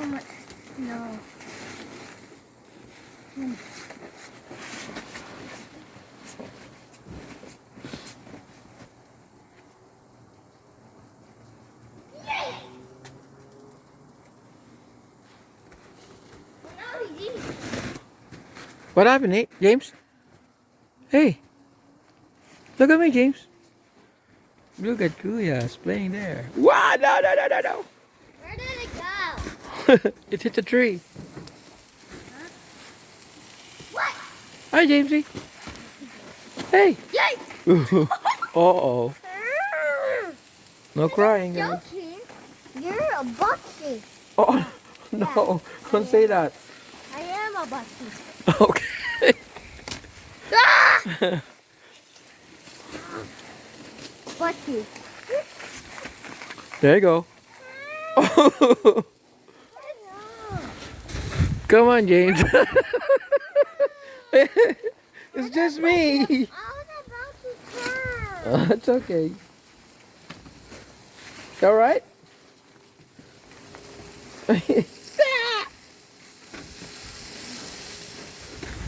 much snow. What happened, Nate? James? Hey. Look at me, James. Look at Kuya's playing there. Wow, no. Where did it go? It hit the tree. Huh? What? Hi, Jamesy. Hey. Yay! Uh-oh. No crying, guys. Joking. You're a bucky. Oh, no. Don't say that. I am a bucky. Okay. Ah! Bucky. There you go. Come on, James. It's just me. I was about to turn. It's okay. It's all right.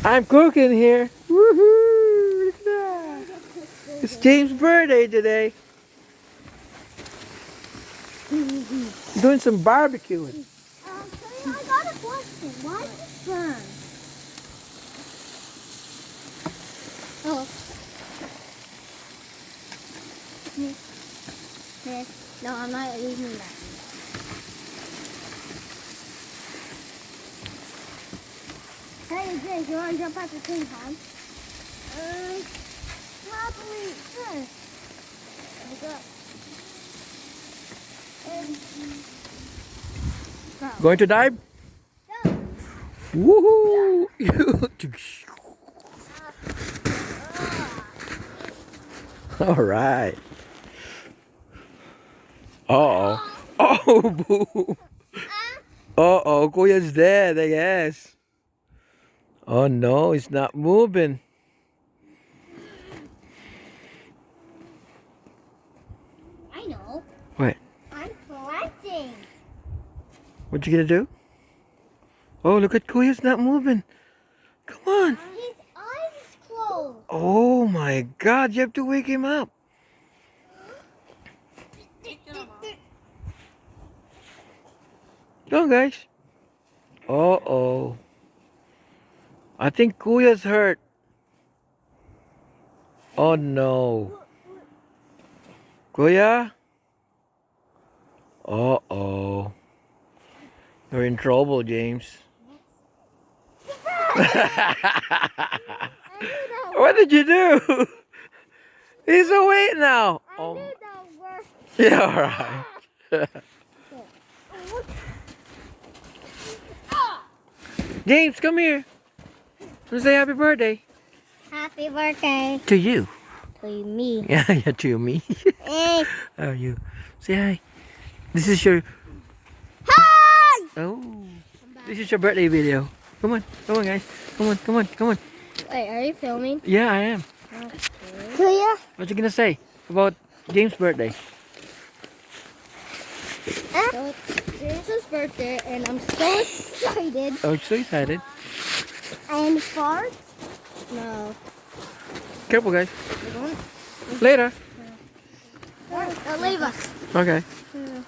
I'm cooking here. Woohoo! Look at that. It's James' birthday today. Doing some barbecuing. So I got a question. Why did it burn? Oh. No, I'm not eating that. Hey, Jake, you want to jump at the same time? Probably. Sure. Let's go. Going to dive? Go. Woohoo! All right. Uh-oh. Oh, boo. Uh-oh, Kuya's dead, I guess. Oh, no, it's not moving. I know. What? I'm collecting. What you gonna do? Oh, look at Kuya's not moving. Come on. His eyes closed. Oh, my God, you have to wake him up. Go on, guys. Uh-oh. I think Kuya's hurt. Oh, no. Kuya? Uh-oh. You're in trouble, James. What did you do? He's awake now. I knew that worked. Yeah, all right. James, come here. Let's say happy birthday. Happy birthday To you. to me. Yeah, to me. Hey. How are you? Say hi. This is your... Hi! Oh. This is your birthday video. Come on, guys. Come on. Wait, are you filming? Yeah, I am. Kuya? What you gonna say about James' birthday? So it's James's birthday and I'm so excited. Oh, so excited. And fart? No. Careful, guys. Later. Leave us. Okay. Yeah.